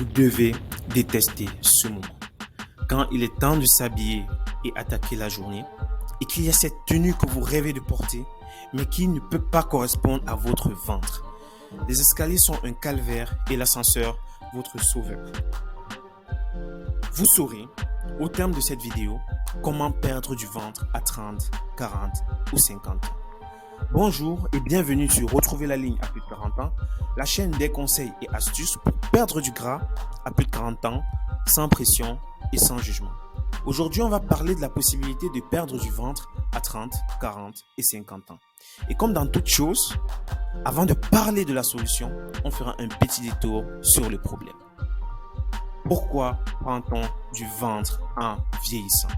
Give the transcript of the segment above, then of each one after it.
Vous devez détester ce moment. Quand il est temps de s'habiller et attaquer la journée, et qu'il y a cette tenue que vous rêvez de porter, mais qui ne peut pas correspondre à votre ventre. Les escaliers sont un calvaire et l'ascenseur, votre sauveur. Vous saurez, au terme de cette vidéo, comment perdre du ventre à 30, 40 ou 50 ans. Bonjour et bienvenue sur Retrouver la ligne à plus de 40 ans, la chaîne des conseils et astuces pour perdre du gras à plus de 40 ans, sans pression et sans jugement. Aujourd'hui, on va parler de la possibilité de perdre du ventre à 30, 40 et 50 ans. Et comme dans toute chose, avant de parler de la solution, on fera un petit détour sur le problème. Pourquoi prend-on du ventre en vieillissant?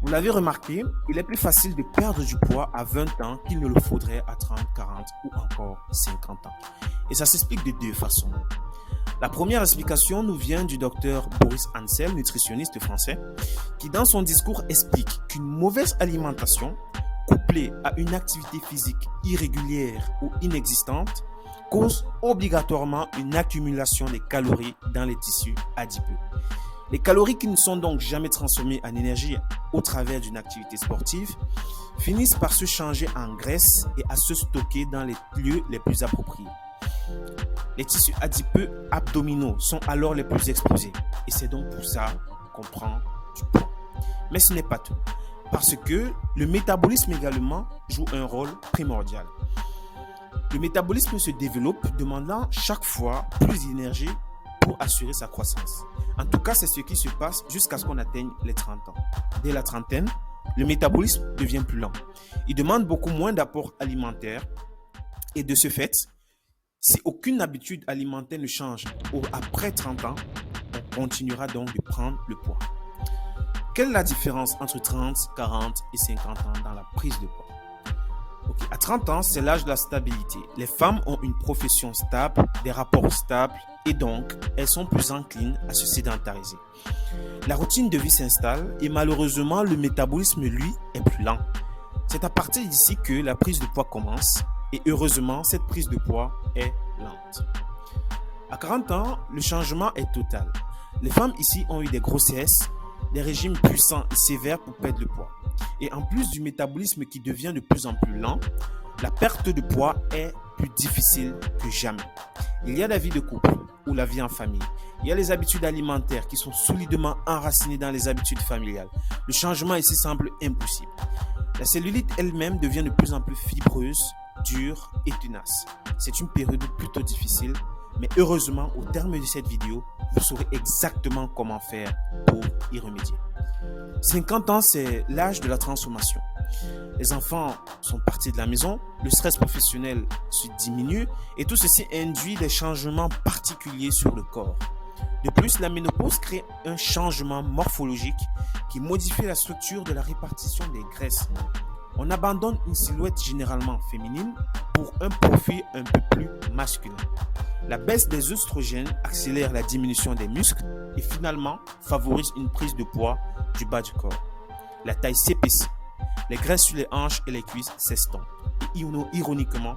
Vous l'avez remarqué, il est plus facile de perdre du poids à 20 ans qu'il ne le faudrait à 30, 40 ou encore 50 ans. Et ça s'explique de deux façons. La première explication nous vient du docteur Boris Ansel, nutritionniste français, qui dans son discours explique qu'une mauvaise alimentation, couplée à une activité physique irrégulière ou inexistante, cause obligatoirement une accumulation des calories dans les tissus adipeux. Les calories qui ne sont donc jamais transformées en énergie au travers d'une activité sportive finissent par se changer en graisse et à se stocker dans les lieux les plus appropriés. Les tissus adipeux abdominaux sont alors les plus exposés et c'est donc pour ça qu'on prend du poids. Mais ce n'est pas tout, parce que le métabolisme également joue un rôle primordial. Le métabolisme se développe demandant chaque fois plus d'énergie pour assurer sa croissance. En tout cas, c'est ce qui se passe jusqu'à ce qu'on atteigne les 30 ans. Dès la trentaine, le métabolisme devient plus lent. Il demande beaucoup moins d'apports alimentaires et de ce fait, si aucune habitude alimentaire ne change après 30 ans, on continuera donc de prendre le poids. Quelle est la différence entre 30, 40 et 50 ans dans la prise de poids? À 30 ans, c'est l'âge de la stabilité. Les femmes ont une profession stable, des rapports stables et donc, elles sont plus enclines à se sédentariser. La routine de vie s'installe et malheureusement, le métabolisme, lui, est plus lent. C'est à partir d'ici que la prise de poids commence et heureusement, cette prise de poids est lente. À 40 ans, le changement est total. Les femmes ici ont eu des grossesses, des régimes puissants et sévères pour perdre le poids. Et en plus du métabolisme qui devient de plus en plus lent, la perte de poids est plus difficile que jamais. Il y a la vie de couple ou la vie en famille. Il y a les habitudes alimentaires qui sont solidement enracinées dans les habitudes familiales. Le changement ici semble impossible. La cellulite elle-même devient de plus en plus fibreuse, dure et tenace. C'est une période plutôt difficile, mais heureusement, au terme de cette vidéo, vous saurez exactement comment faire pour y remédier. 50 ans, c'est l'âge de la transformation. Les enfants sont partis de la maison, le stress professionnel se diminue et tout ceci induit des changements particuliers sur le corps. De plus, la ménopause crée un changement morphologique qui modifie la structure de la répartition des graisses. On abandonne une silhouette généralement féminine pour un profil un peu plus masculin. La baisse des œstrogènes accélère la diminution des muscles et finalement favorise une prise de poids du bas du corps. La taille s'épaissit, les graisses sur les hanches et les cuisses s'estompent. Et ironiquement,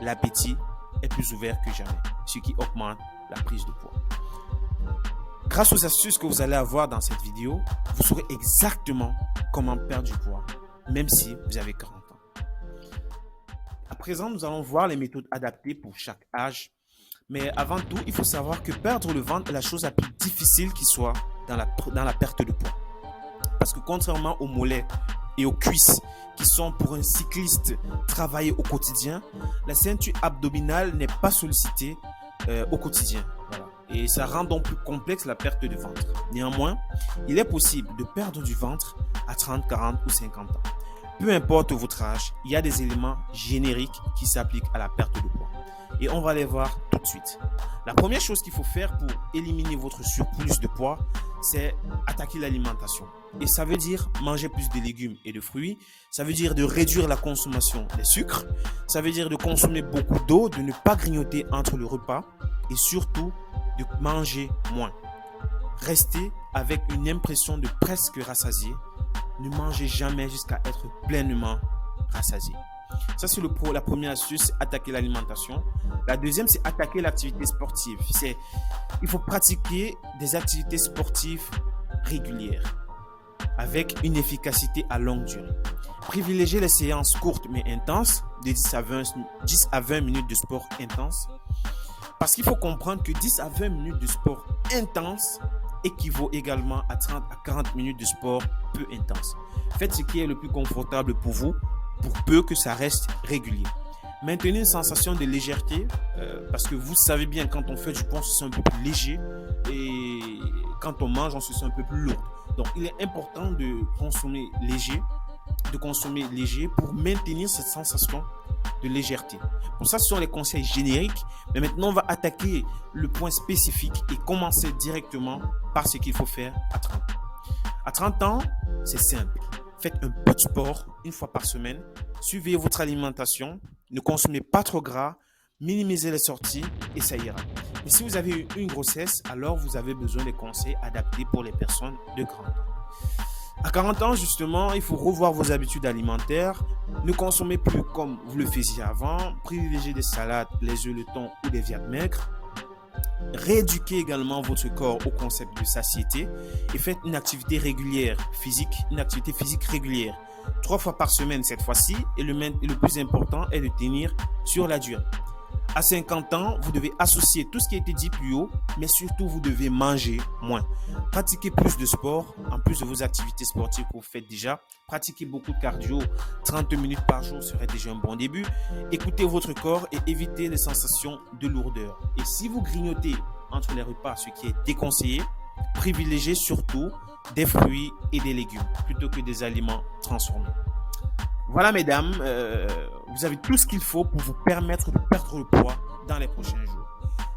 l'appétit est plus ouvert que jamais, ce qui augmente la prise de poids. Grâce aux astuces que vous allez avoir dans cette vidéo, vous saurez exactement comment perdre du poids, même si vous avez 40 ans. À présent, nous allons voir les méthodes adaptées pour chaque âge. Mais avant tout, il faut savoir que perdre le ventre est la chose la plus difficile qui soit dans la perte de poids. Parce que contrairement aux mollets et aux cuisses qui sont pour un cycliste travaillés au quotidien, la ceinture abdominale n'est pas sollicitée au quotidien. Voilà. Et ça rend donc plus complexe la perte de ventre. Néanmoins, il est possible de perdre du ventre à 30, 40 ou 50 ans. Peu importe votre âge, il y a des éléments génériques qui s'appliquent à la perte de poids. Et on va les voir tout de suite. La première chose qu'il faut faire pour éliminer votre surplus de poids, c'est attaquer l'alimentation. Et ça veut dire manger plus de légumes et de fruits. Ça veut dire de réduire la consommation des sucres. Ça veut dire de consommer beaucoup d'eau, de ne pas grignoter entre le repas et surtout de manger moins. Restez avec une impression de presque rassasié. Ne mangez jamais jusqu'à être pleinement rassasié. Ça, c'est la première astuce, attaquer l'alimentation. La deuxième, c'est attaquer l'activité sportive. Il faut pratiquer des activités sportives régulières avec une efficacité à longue durée. Privilégier les séances courtes mais intenses, de 10 à 20 minutes de sport intense. Parce qu'il faut comprendre que 10 à 20 minutes de sport intense équivaut également à 30 à 40 minutes de sport peu intense. Faites ce qui est le plus confortable pour vous, pour peu que ça reste régulier. Maintenez une sensation de légèreté, parce que vous savez bien, quand on fait du poids, on se sent un peu plus léger, et quand on mange, on se sent un peu plus lourd. Donc, il est important de consommer léger pour maintenir cette sensation de légèreté. Pour ça, ce sont les conseils génériques. Mais maintenant, on va attaquer le point spécifique et commencer directement par ce qu'il faut faire à 30 ans. À 30 ans, c'est simple. Faites un peu de sport une fois par semaine. Suivez votre alimentation. Ne consommez pas trop gras. Minimisez les sorties et ça ira. Et si vous avez eu une grossesse, alors vous avez besoin des conseils adaptés pour les personnes de 40 ans. À 40 ans, justement, il faut revoir vos habitudes alimentaires. Ne consommez plus comme vous le faisiez avant. Privilégiez des salades, les œufs, le thon ou des viandes maigres. Rééduquez également votre corps au concept de satiété et faites une activité physique régulière. 3 fois par semaine cette fois-ci, et le plus important est de tenir sur la durée. À 50 ans, vous devez associer tout ce qui a été dit plus haut, mais surtout vous devez manger moins. Pratiquez plus de sport, en plus de vos activités sportives que vous faites déjà. Pratiquez beaucoup de cardio, 30 minutes par jour serait déjà un bon début. Écoutez votre corps et évitez les sensations de lourdeur. Et si vous grignotez entre les repas, ce qui est déconseillé, privilégiez surtout des fruits et des légumes plutôt que des aliments transformés. Voilà, mesdames, vous avez tout ce qu'il faut pour vous permettre de perdre le poids dans les prochains jours.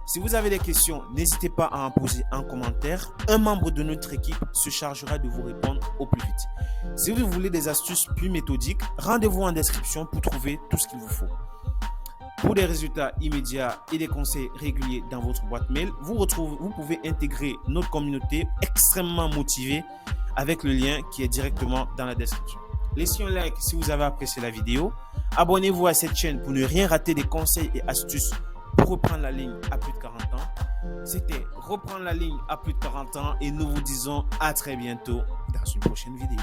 Si vous avez des questions, n'hésitez pas à en poser en commentaire. Un membre de notre équipe se chargera de vous répondre au plus vite. Si vous voulez des astuces plus méthodiques, rendez-vous en description pour trouver tout ce qu'il vous faut. Pour des résultats immédiats et des conseils réguliers dans votre boîte mail, vous pouvez intégrer notre communauté extrêmement motivée avec le lien qui est directement dans la description. Laissez un like si vous avez apprécié la vidéo. Abonnez-vous à cette chaîne pour ne rien rater des conseils et astuces pour reprendre la ligne à plus de 40 ans. C'était Reprendre la ligne à plus de 40 ans et nous vous disons à très bientôt dans une prochaine vidéo.